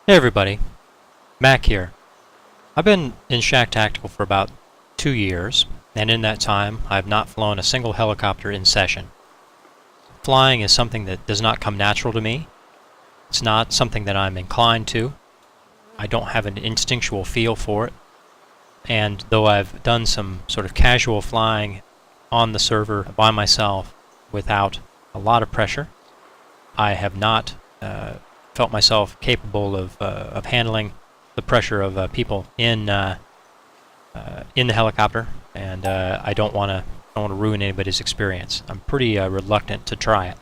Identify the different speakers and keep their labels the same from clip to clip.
Speaker 1: Hey everybody, Mac here. I've been in Shack Tactical for about 2 years, and in that time I've not flown a single helicopter in session. Flying is something that does not come natural to me. It's not something that I'm inclined to. I don't have an instinctual feel for it. And though I've done some sort of casual flying on the server by myself without a lot of pressure, I have not felt myself capable of handling the pressure of people in the helicopter, and I don't want to ruin anybody's experience. I'm pretty reluctant to try it.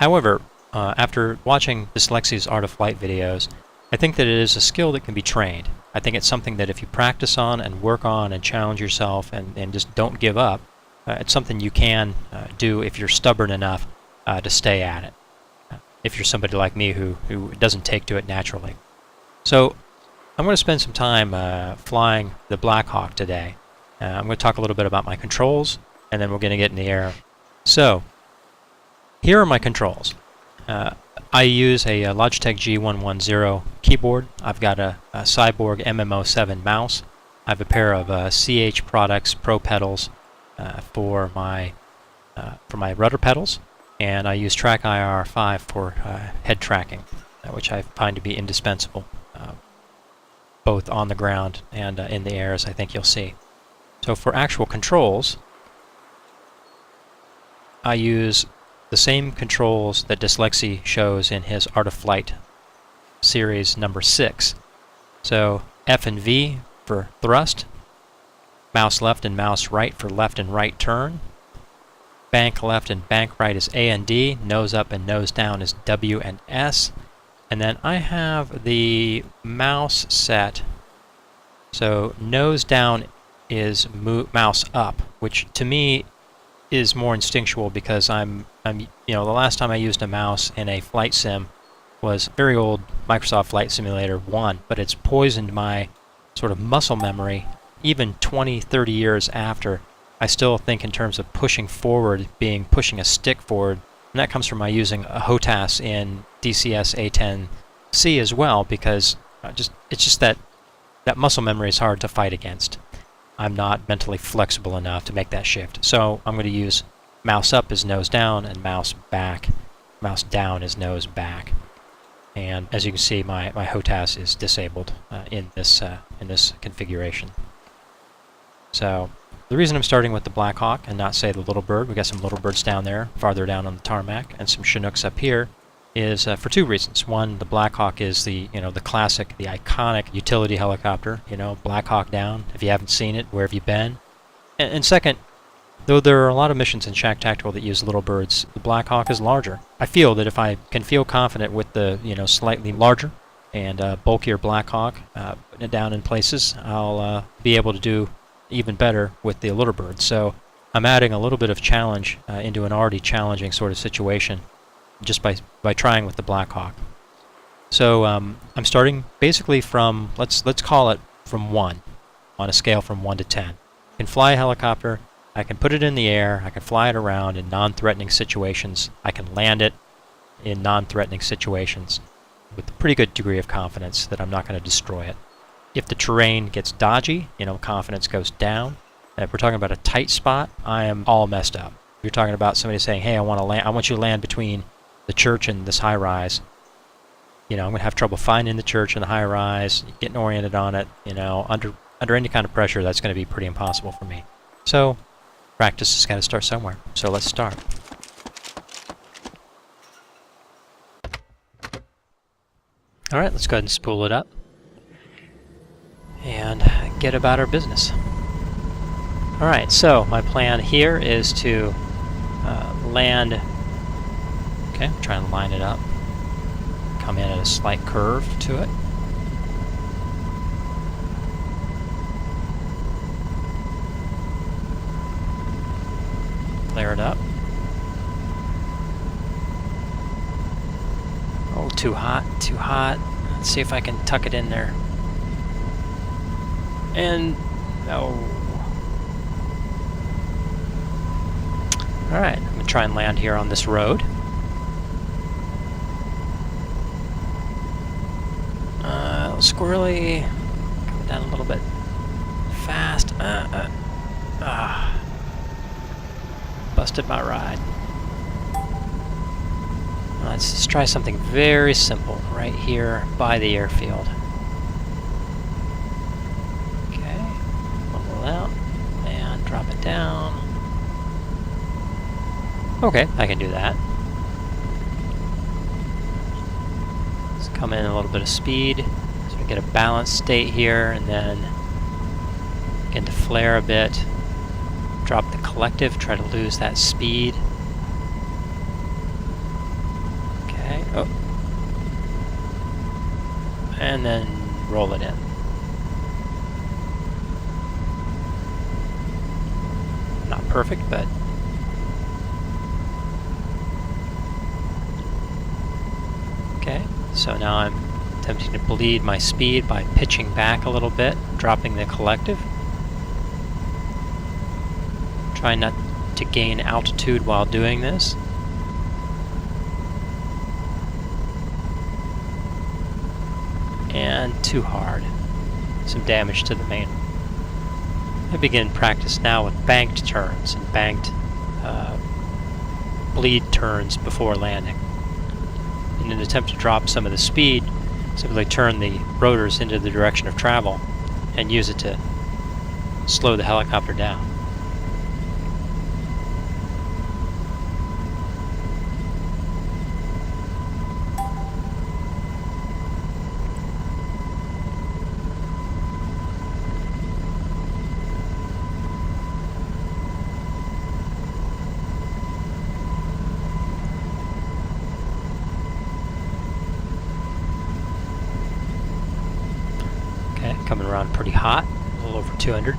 Speaker 1: However, after watching Dyslexia's Art of Flight videos, I think that it is a skill that can be trained. I think it's something that if you practice on and work on and challenge yourself and just don't give up, it's something you can do if you're stubborn enough to stay at it. If you're somebody like me who doesn't take to it naturally. So I'm going to spend some time flying the Black Hawk today. I'm going to talk a little bit about my controls, and then we're going to get in the air. So here are my controls. I use a Logitech G110 keyboard. I've got a Cyborg MMO7 mouse. I have a pair of CH Products Pro pedals for my rudder pedals. And I use Track IR5 for head tracking, which I find to be indispensable, both on the ground and in the air, as I think you'll see. So for actual controls, I use the same controls that Dyslexia shows in his Art of Flight series number 6. So F and V for thrust, mouse left and mouse right for left and right turn, bank left and bank right is A and D, nose up and nose down is W and S. And then I have the mouse set, so nose down is mouse up, which to me is more instinctual because I'm the last time I used a mouse in a flight sim was very old Microsoft Flight Simulator 1, but it's poisoned my sort of muscle memory even 20, 30 years after. I still think in terms of pushing forward, pushing a stick forward, and that comes from my using a HOTAS in DCS A10C as well, because it's just that muscle memory is hard to fight against. I'm not mentally flexible enough to make that shift. So I'm going to use mouse up is nose down and mouse down is nose back. And as you can see, my HOTAS is disabled in this configuration. So the reason I'm starting with the Black Hawk and not, say, the Little Bird, we got some Little Birds down there, farther down on the tarmac, and some Chinooks up here, is for two reasons. One, the Black Hawk is the classic, the iconic utility helicopter. Black Hawk down. If you haven't seen it, where have you been? And second, though there are a lot of missions in Shack Tactical that use Little Birds, the Black Hawk is larger. I feel that if I can feel confident with the slightly larger and bulkier Black Hawk, putting it down in places, I'll be able to do even better with the Little Bird. So I'm adding a little bit of challenge into an already challenging sort of situation just by trying with the Black Hawk. So I'm starting basically from, let's call it from 1, on a scale from 1 to 10. I can fly a helicopter, I can put it in the air, I can fly it around in non-threatening situations, I can land it in non-threatening situations with a pretty good degree of confidence that I'm not going to destroy it. If the terrain gets dodgy, confidence goes down. And if we're talking about a tight spot, I am all messed up. If you're talking about somebody saying, "Hey, I want you to land between the church and this high-rise," I'm going to have trouble finding the church and the high-rise, getting oriented on it. Under any kind of pressure, that's going to be pretty impossible for me. So practice has got to start somewhere. So let's start. All right, let's go ahead and spool it up and get about our business. Alright, so my plan here is to land. Okay, try and line it up. Come in at a slight curve to it. Flare it up. Oh, too hot, too hot. Let's see if I can tuck it in there. And no. Alright, I'm going to try and land here on this road. little squirrely. Coming down a little bit fast. Busted my ride. Let's just try something very simple right here by the airfield. Okay, level out and drop it down. Okay, I can do that. Let's come in a little bit of speed so we get a balanced state here, and then begin to flare a bit. Drop the collective, try to lose that speed. Okay, oh. And then roll it in. Not perfect, but okay. So now I'm attempting to bleed my speed by pitching back a little bit, dropping the collective. Try not to gain altitude while doing this. And too hard. Some damage to the main. I begin practice now with banked turns and banked bleed turns before landing. In an attempt to drop some of the speed, simply turn the rotors into the direction of travel and use it to slow the helicopter down. Coming around pretty hot, a little over 200.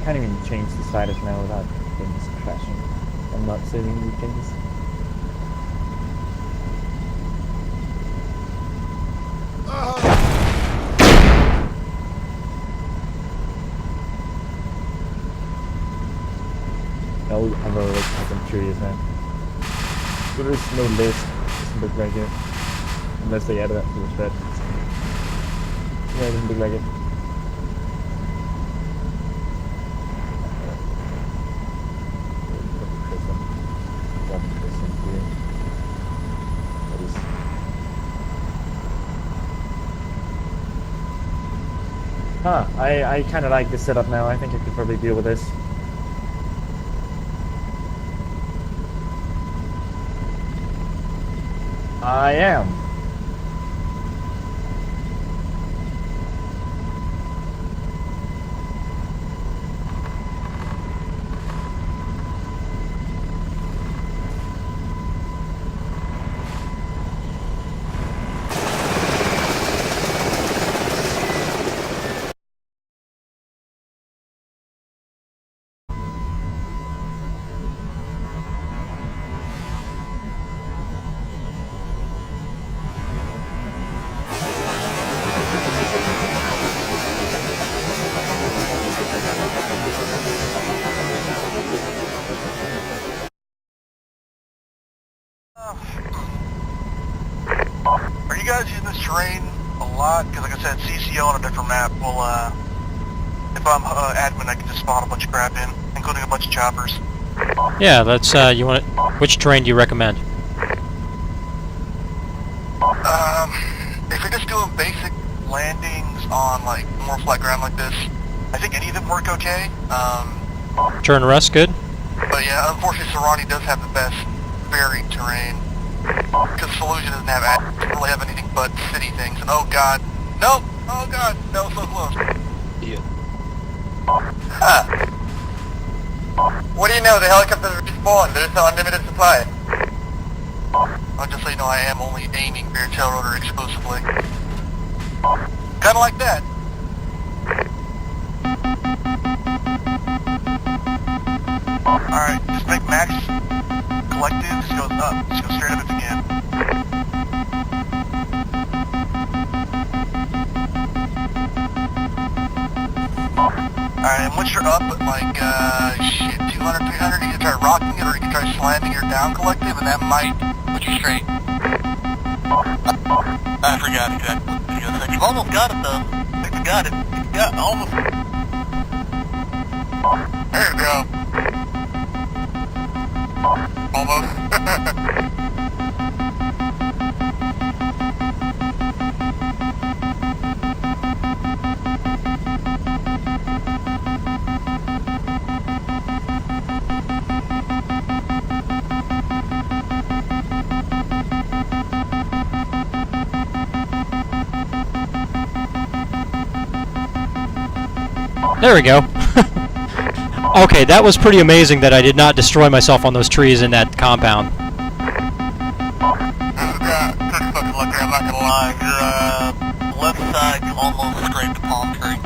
Speaker 2: can't even change the status now without things crashing. I'm not saving weekends. No, I'm already fucking curious now. There is no list, doesn't look like it. Unless they added that to the thread. Yeah, it doesn't look like it. Huh, I kinda like this setup now. I think I could probably deal with this. I am.
Speaker 3: Are you guys using this terrain a lot? Because like I said, CCO on a different map will, if I'm admin, I can just spawn a bunch of crap in, including a bunch of choppers.
Speaker 1: Yeah, let's, you want it, which terrain do you recommend?
Speaker 3: If you're just doing basic landings on, like, more flat ground like this, I think any of them work okay.
Speaker 1: Turn rust, good?
Speaker 3: But yeah, unfortunately, Serrani does have the best varied terrain. Because Solution doesn't really have anything but city things. And oh god, nope! Oh god, that was so close.
Speaker 4: Yeah.
Speaker 3: Huh. What do you know? The helicopters respawn. There's no unlimited supply. I'll just so you know, I am only aiming rear tail rotor exclusively. Kinda like that. Alright, just make max collective, just goes up. Just go straight up again. Alright, and once you're up at like, shit, 200, 300, you can try rocking it or you can try slamming your down collective and that might put you straight. I forgot exactly what you said. You've almost got it though. I think you got it. You got it, almost. There you go. Almost.
Speaker 1: There we go. Okay, that was pretty amazing that I did not destroy myself on those trees in that compound.
Speaker 3: Yeah, pretty fucking lucky, I'm not gonna lie. Your left side almost scraped the palm tree.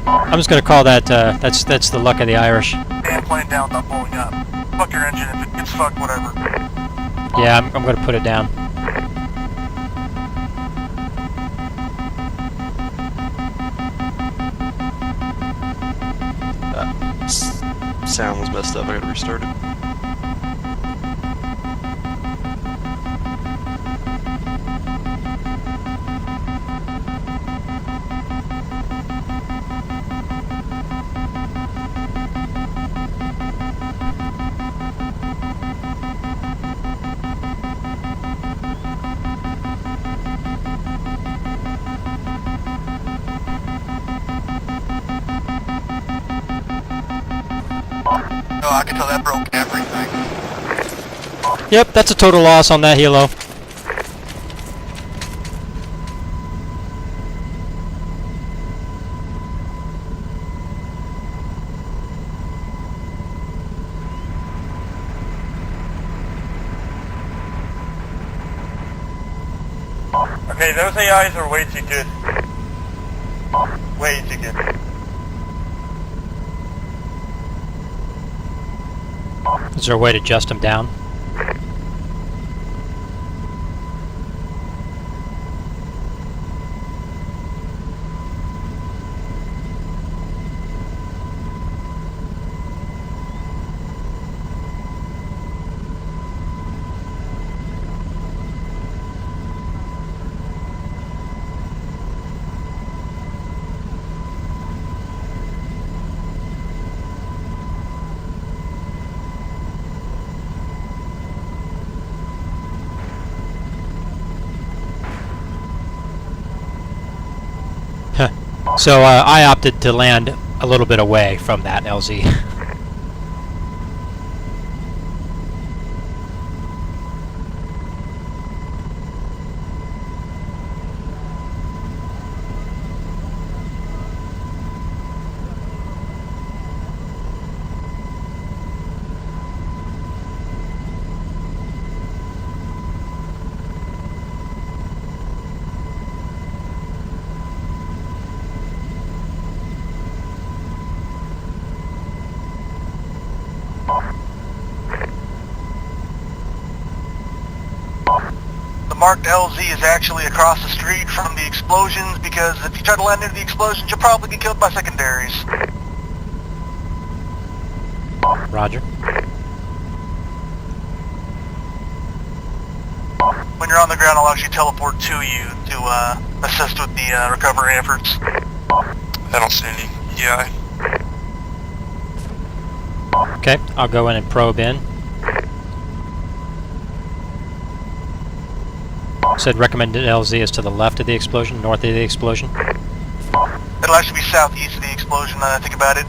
Speaker 1: I'm just gonna call that, that's the luck of the Irish.
Speaker 3: And playing down without blowing up. Fuck your engine, if it gets fucked, whatever.
Speaker 1: Yeah, I'm gonna put it down.
Speaker 4: Sound was messed up, I gotta restart it.
Speaker 3: No, I can tell that broke everything.
Speaker 1: Yep, that's a total loss on that helo.
Speaker 3: Okay, those AIs are way too good. Way too good.
Speaker 1: Is there a way to adjust them down? So I opted to land a little bit away from that LZ.
Speaker 3: The marked LZ is actually across the street from the explosions, because if you try to land into the explosions, you'll probably get killed by secondaries.
Speaker 1: Roger.
Speaker 3: When you're on the ground, I'll actually teleport to you to assist with the recovery efforts.
Speaker 4: I don't see any EI.
Speaker 1: Okay, I'll go in and probe in. Said recommended LZ is to the left of the explosion, north of the explosion.
Speaker 3: It'll actually be southeast of the explosion, now that I think about it.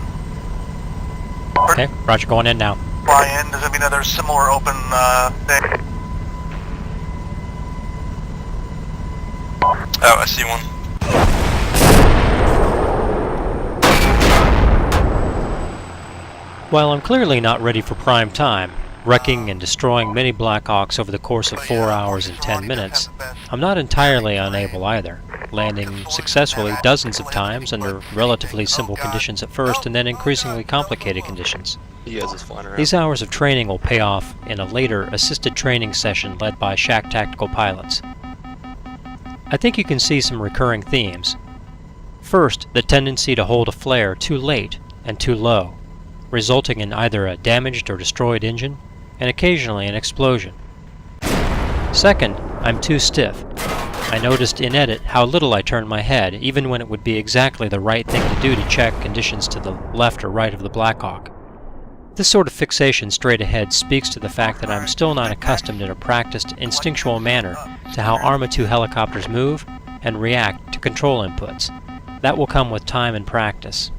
Speaker 1: Okay, Roger, going in now.
Speaker 3: Fly in, does that mean that there's similar open thing?
Speaker 4: Oh, I see one.
Speaker 1: While I'm clearly not ready for prime time, wrecking and destroying many Blackhawks over the course of 4 hours and 10 minutes, I'm not entirely unable either, landing successfully dozens of times under relatively simple conditions at first and then increasingly complicated conditions.
Speaker 4: He has us flying around.
Speaker 1: These hours of training will pay off in a later assisted training session led by Shack Tactical pilots. I think you can see some recurring themes. First, the tendency to hold a flare too late and too low, resulting in either a damaged or destroyed engine, and occasionally an explosion. Second, I'm too stiff. I noticed in edit how little I turn my head, even when it would be exactly the right thing to do to check conditions to the left or right of the Blackhawk. This sort of fixation straight ahead speaks to the fact that I'm still not accustomed in a practiced, instinctual manner to how Arma 2 helicopters move and react to control inputs. That will come with time and practice.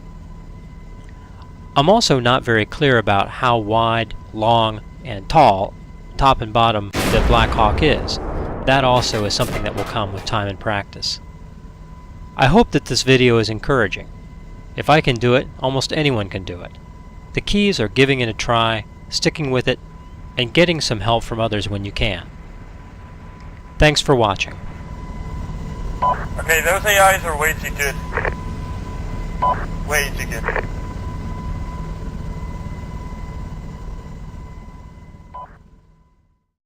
Speaker 1: I'm also not very clear about how wide, long, and tall, top and bottom, the Blackhawk is. That also is something that will come with time and practice. I hope that this video is encouraging. If I can do it, almost anyone can do it. The keys are giving it a try, sticking with it, and getting some help from others when you can. Thanks for watching.
Speaker 3: Okay, those AIs are way too good. Way too good.